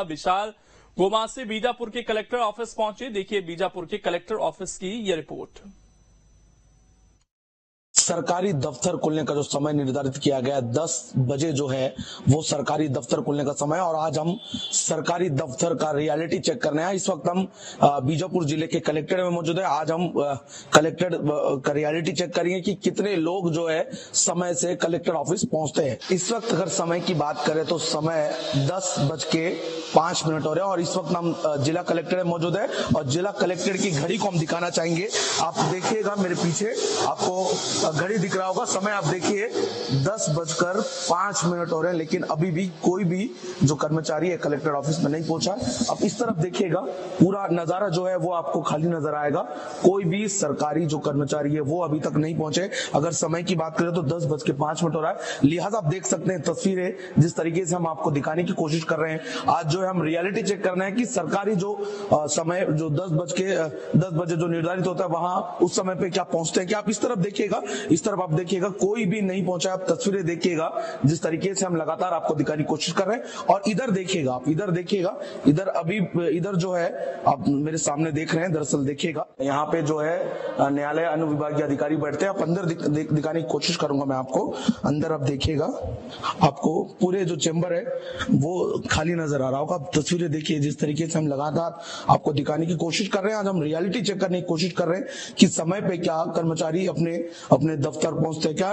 विशाल गोमा से बीजापुर के collector office पहुंचे। देखिए बीजापुर के कलेक्टर ऑफिस की ये रिपोर्ट। सरकारी दफ्तर खुलने का जो समय निर्धारित किया गया 10 बजे जो है वो सरकारी दफ्तर खुलने का समय, और आज हम सरकारी दफ्तर का रियलिटी चेक करने आए। इस वक्त हम बीजापुर जिले के कलेक्टेड में मौजूद है। आज हम कलेक्टेड का रियलिटी चेक करेंगे कि कितने लोग जो है समय से कलेक्टर ऑफिस पहुंचते हैं। इस वक्त अगर समय की बात करें तो समय 10:05 हो रहे हैं और इस वक्त हम जिला कलेक्टेड में मौजूद है और जिला कलेक्टेड की घड़ी को हम दिखाना चाहेंगे। आप देखिएगा मेरे पीछे आपको घड़ी दिख रहा होगा, समय आप देखिए 10:05 हो रहे हैं, लेकिन अभी भी कोई भी जो कर्मचारी है कलेक्टर ऑफिस में नहीं पहुंचा। अब इस तरफ देखिएगा, पूरा नजारा जो है वो आपको खाली नजर आएगा। कोई भी सरकारी जो कर्मचारी है वो अभी तक नहीं पहुंचे। अगर समय की बात करें तो 10:05 हो रहा है, लिहाजा आप देख सकते हैं तस्वीरें जिस तरीके से हम आपको दिखाने की कोशिश कर रहे हैं। आज जो है हम रियलिटी चेक करना है कि सरकारी जो समय जो 10 बजे जो निर्धारित होता है वहां उस समय पे क्या पहुंचते हैं। क्या आप इस तरफ देखिएगा, इस तरफ आप देखिएगा कोई भी नहीं पहुंचा। आप तस्वीरें देखिएगा जिस तरीके से हम लगातार आपको दिखाने की कोशिश कर रहे हैं। और इधर देखिएगा, आप इधर देखिएगा, इधर अभी इधर जो है आप मेरे सामने देख रहे हैं, दरअसल देखिएगा यहाँ पे जो है न्यायालय अनुविभागीय अधिकारी बैठते हैं। आप अंदर दिखाने की कोशिश करूंगा मैं आपको। अंदर आप देखिएगा, आपको पूरे जो चेंबर है वो खाली नजर आ रहा होगा। आप तस्वीरें देखिए जिस तरीके से हम लगातार आपको दिखाने की कोशिश कर रहे हैं। आज हम रियलिटी चेक करने की कोशिश कर रहे हैं कि समय पे क्या कर्मचारी अपने दफ्तर पहुंचते क्या,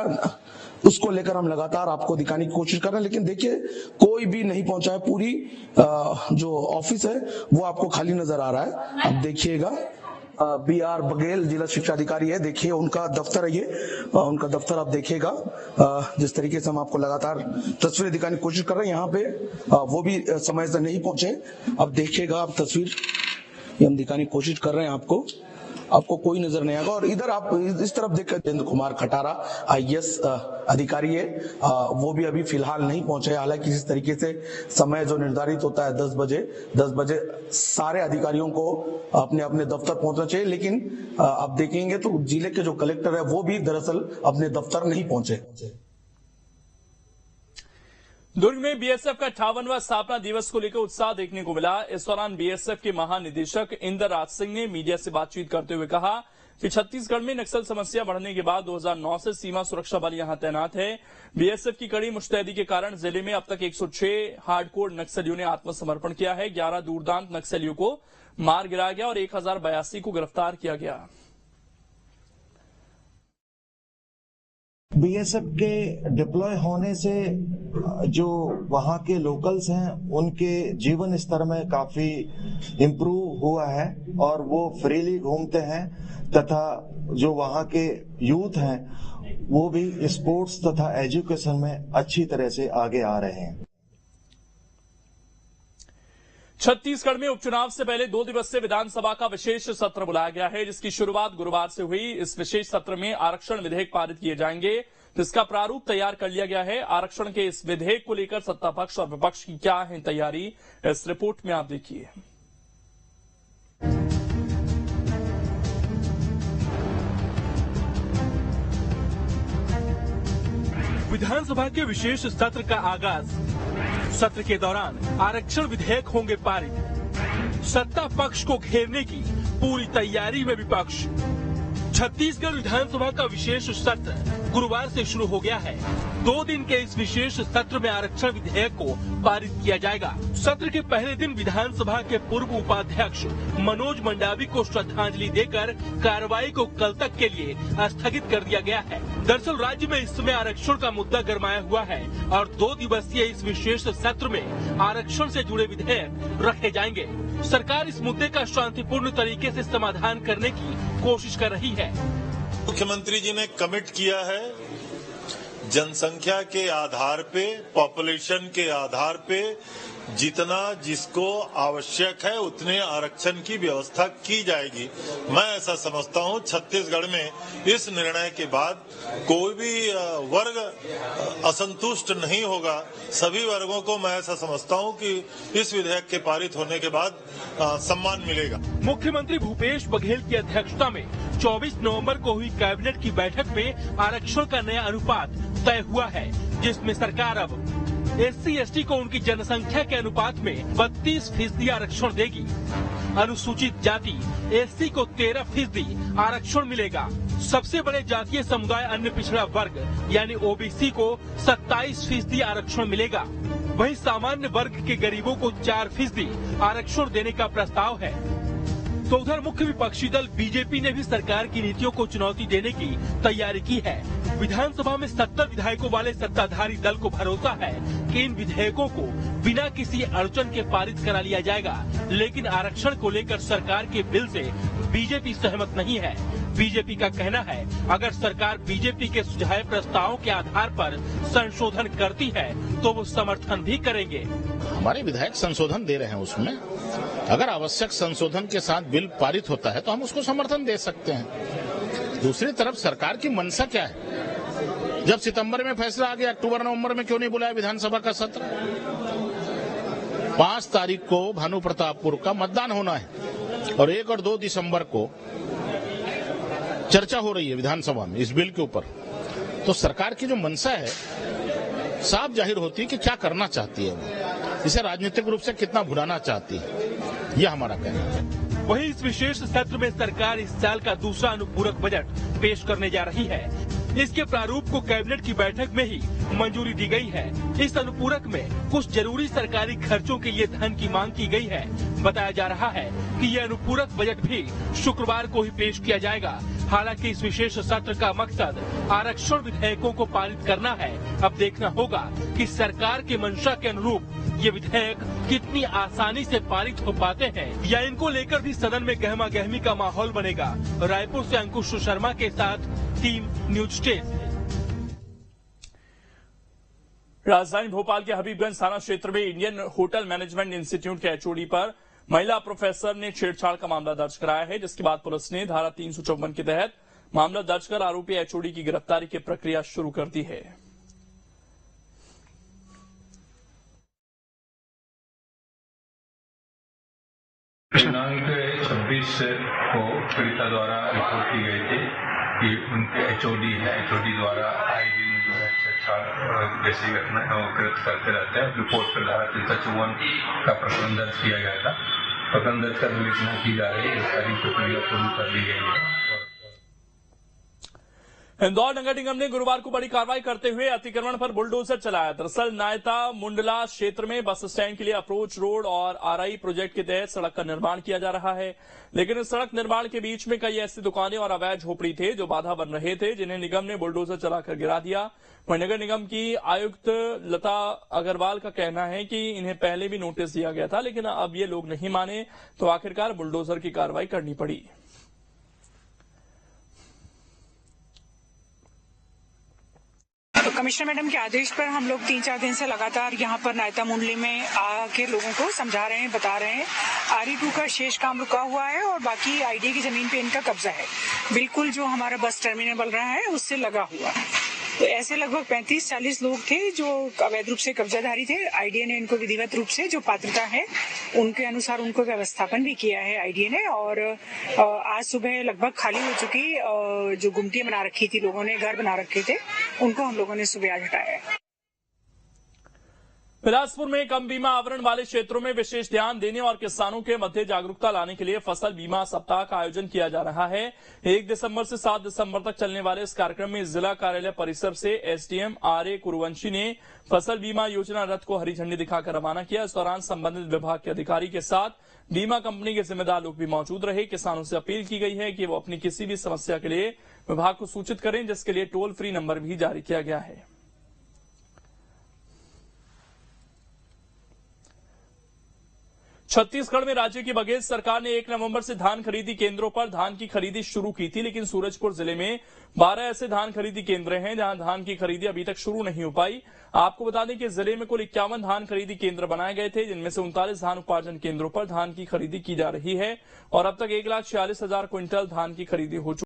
उसको लेकर हम लगातार आपको दिखाने की कोशिश कर रहे हैं। लेकिन देखिए कोई भी नहीं पहुंचा है। पूरी जो ऑफिस है वो आपको खाली नजर आ रहा है। अब देखिएगा BR बघेल जिला शिक्षा अधिकारी है, देखिए उनका दफ्तर है ये, उनका दफ्तर आप देखिएगा। जिस तरीके से हम आपको लगातार तस्वीरें दिखाने की कोशिश कर रहे हैं, यहाँ पे वो भी समय से नहीं पहुंचे। अब देखिएगा आप तस्वीर ये हम दिखाने की कोशिश कर रहे हैं आपको कोई नजर नहीं आएगा। और इधर आप इस तरफ देखकर जितेंद्र कुमार खटारा IAS अधिकारी है, वो भी अभी फिलहाल नहीं पहुंचे। हालांकि जिस तरीके से समय जो निर्धारित होता है 10 बजे सारे अधिकारियों को अपने अपने दफ्तर पहुंचना चाहिए, लेकिन आप देखेंगे तो जिले के जो कलेक्टर है वो भी दरअसल अपने दफ्तर नहीं पहुंचे। दुर्ग में BSF का 58वां स्थापना दिवस को लेकर उत्साह देखने को मिला। इस दौरान BSF के महानिदेशक इंद्र राज सिंह ने मीडिया से बातचीत करते हुए कहा कि छत्तीसगढ़ में नक्सल समस्या बढ़ने के बाद 2009 से सीमा सुरक्षा बल यहां तैनात है। BSF की कड़ी मुस्तैदी के कारण जिले में अब तक 106 हार्डकोर नक्सलियों ने आत्मसमर्पण किया है। 11 दूरदांत नक्सलियों को मार गिराया गया और 1082 को गिरफ्तार किया गया। BSF के डिप्लॉय होने से जो वहाँ के लोकल्स हैं उनके जीवन स्तर में काफी इम्प्रूव हुआ है और वो फ्रीली घूमते हैं, तथा जो वहाँ के यूथ हैं वो भी स्पोर्ट्स तथा एजुकेशन में अच्छी तरह से आगे आ रहे हैं। छत्तीसगढ़ में उपचुनाव से पहले 2 दिवसीय विधानसभा का विशेष सत्र बुलाया गया है, जिसकी शुरुआत गुरुवार से हुई। इस विशेष सत्र में आरक्षण विधेयक पारित किए जाएंगे, जिसका प्रारूप तैयार कर लिया गया है। आरक्षण के इस विधेयक को लेकर सत्ता पक्ष और विपक्ष की क्या है तैयारी, इस रिपोर्ट में आप देखिए। विधानसभा के विशेष सत्र का आगाज। सत्र के दौरान आरक्षण विधेयक होंगे पारित। सत्ता पक्ष को घेरने की पूरी तैयारी में विपक्ष। छत्तीसगढ़ विधानसभा का विशेष सत्र गुरुवार से शुरू हो गया है। 2 दिन के इस विशेष सत्र में आरक्षण विधेयक को पारित किया जाएगा। सत्र के पहले दिन विधानसभा के पूर्व उपाध्यक्ष मनोज मंडावी को श्रद्धांजलि देकर कार्रवाई को कल तक के लिए स्थगित कर दिया गया है। दरअसल राज्य में इस समय आरक्षण का मुद्दा गरमाया हुआ है और 2 दिवसीय इस विशेष सत्र में आरक्षण से जुड़े विधेयक रखे जाएंगे। सरकार इस मुद्दे का शांतिपूर्ण तरीके से समाधान करने की कोशिश कर रही है। मुख्यमंत्री जी ने कमिट किया है जनसंख्या के आधार पे, पॉपुलेशन के आधार पे जितना जिसको आवश्यक है उतने आरक्षण की व्यवस्था की जाएगी। मैं ऐसा समझता हूं छत्तीसगढ़ में इस निर्णय के बाद कोई भी वर्ग असंतुष्ट नहीं होगा। सभी वर्गों को मैं ऐसा समझता हूं कि इस विधेयक के पारित होने के बाद सम्मान मिलेगा। मुख्यमंत्री भूपेश बघेल की अध्यक्षता में 24 नवंबर को हुई कैबिनेट की बैठक में आरक्षण का नया अनुपात तय हुआ है, जिसमें सरकार अब SC/ST को उनकी जनसंख्या के अनुपात में 32% आरक्षण देगी। अनुसूचित जाति SC को 13% आरक्षण मिलेगा। सबसे बड़े जातीय समुदाय अन्य पिछड़ा वर्ग यानी OBC को 27% आरक्षण मिलेगा। वहीं सामान्य वर्ग के गरीबों को 4% आरक्षण देने का प्रस्ताव है। तो उधर मुख्य विपक्षी दल बीजेपी ने भी सरकार की नीतियों को चुनौती देने की तैयारी की है। विधानसभा में 70 विधायकों वाले सत्ताधारी दल को भरोसा है कि इन विधेयकों को बिना किसी अड़चन के पारित करा लिया जाएगा, लेकिन आरक्षण को लेकर सरकार के बिल से बीजेपी सहमत नहीं है। बीजेपी का कहना है अगर सरकार बीजेपी के सुझाए प्रस्तावों के आधार पर संशोधन करती है तो वो समर्थन भी करेंगे। हमारे विधायक संशोधन दे रहे हैं, उसमें अगर आवश्यक संशोधन के साथ बिल पारित होता है तो हम उसको समर्थन दे सकते हैं। दूसरी तरफ सरकार की मंशा क्या है? जब सितंबर में फैसला आ गया, अक्टूबर नवंबर में क्यों नहीं बुलाया विधानसभा का सत्र? 5 तारीख को भानु प्रतापपुर का मतदान होना है और 1 और 2 दिसंबर को चर्चा हो रही है विधानसभा में इस बिल के ऊपर। तो सरकार की जो मंशा है साफ जाहिर होती है कि क्या करना चाहती है, वो इसे राजनीतिक रूप से कितना भुनाना चाहती है, यह हमारा कहना है। वहीं इस विशेष सत्र में सरकार इस साल का दूसरा अनुपूरक बजट पेश करने जा रही है। इसके प्रारूप को कैबिनेट की बैठक में ही मंजूरी दी गई है। इस अनुपूरक में कुछ जरूरी सरकारी खर्चों के लिए धन की मांग की गई है। बताया जा रहा है कि यह अनुपूरक बजट भी शुक्रवार को ही पेश किया जाएगा। हालांकि इस विशेष सत्र का मकसद आरक्षण विधेयकों को पारित करना है। अब देखना होगा कि सरकार के मंशा के अनुरूप ये विधेयक कितनी आसानी से पारित हो पाते हैं या इनको लेकर भी सदन में गहमा गहमी का माहौल बनेगा। रायपुर से अंकुश शर्मा के साथ टीम न्यूज 10। राजधानी भोपाल के हबीबगंज थाना क्षेत्र में इंडियन होटल मैनेजमेंट इंस्टीट्यूट के HOD पर महिला प्रोफेसर ने छेड़छाड़ का मामला दर्ज कराया है, जिसके बाद पुलिस ने धारा 354 के तहत मामला दर्ज कर आरोपी HOD की गिरफ्तारी की प्रक्रिया शुरू कर दी है। दिनांक 26 को पीड़िता द्वारा रिपोर्ट की गई थी कि उनके HOD है, HOD द्वारा आए दिन जो है छेड़छाड़ जैसी घटना करते रहते हैं। रिपोर्ट पर धारा 354 का प्रकरण दर्ज किया गया था। प्रकरण दर्ज कर विवेचना की जा रही है। इस तारीख को प्रक्रिया शुरू कर दी गई है। इंदौर नगर निगम ने गुरुवार को बड़ी कार्रवाई करते हुए अतिक्रमण पर बुलडोजर चलाया। दरअसल नायता मुंडला क्षेत्र में बस स्टैंड के लिए अप्रोच रोड और RI प्रोजेक्ट के तहत सड़क का निर्माण किया जा रहा है, लेकिन इस सड़क निर्माण के बीच में कई ऐसी दुकानें और अवैध झोपड़ी थे जो बाधा बन रहे थे, जिन्हें निगम ने बुलडोजर चलाकर गिरा दिया। वहीं नगर निगम की आयुक्त लता अग्रवाल का कहना है कि इन्हें पहले भी नोटिस दिया गया था, लेकिन अब ये लोग नहीं माने तो आखिरकार बुलडोजर की कार्रवाई करनी पड़ी। कमिश्नर मैडम के आदेश पर हम लोग 3-4 दिन से लगातार यहाँ पर नायता मुंडली में आके लोगों को समझा रहे हैं, बता रहे हैं। RE2 का शेष काम रुका हुआ है और बाकी IDA की जमीन पे इनका कब्जा है। बिल्कुल जो हमारा बस टर्मिनल बन रहा है उससे लगा हुआ है। तो ऐसे लगभग 35-40 लोग थे जो अवैध रूप से कब्जाधारी थे। IDA ने इनको विधिवत रूप से जो पात्रता है उनके अनुसार उनको व्यवस्थापन भी किया है IDA ने। और आज सुबह लगभग खाली हो चुकी जो गुमटियां बना रखी थी, लोगों ने घर बना रखे थे, उनको हम लोगों ने सुबह आज हटाया है। बिलासपुर में कम बीमा आवरण वाले क्षेत्रों में विशेष ध्यान देने और किसानों के मध्य जागरूकता लाने के लिए फसल बीमा सप्ताह का आयोजन किया जा रहा है। 1 दिसंबर से 7 दिसंबर तक चलने वाले इस कार्यक्रम में जिला कार्यालय परिसर से SDM RA कुरुवंशी ने फसल बीमा योजना रथ को हरी झंडी दिखाकर रवाना किया। इस दौरान संबंधित विभाग के अधिकारी के साथ बीमा कंपनी के जिम्मेदार लोग भी मौजूद रहे। किसानों से अपील की गई है कि वो अपनी किसी भी समस्या के लिए विभाग को सूचित करें, जिसके लिए टोल फ्री नंबर भी जारी किया गया है। छत्तीसगढ़ में राज्य की बघेल सरकार ने 1 नवंबर से धान खरीदी केंद्रों पर धान की खरीदी शुरू की थी, लेकिन सूरजपुर जिले में 12 ऐसे धान खरीदी केंद्र हैं जहां धान की खरीदी अभी तक शुरू नहीं हो पाई। आपको बता दें कि जिले में कुल 51 धान खरीदी केंद्र बनाए गए थे, जिनमें से 39 धान उपार्जन केंद्रों पर धान की खरीदी की जा रही है और अब तक 1,46,000 क्विंटल धान की खरीदी हो चुकी है।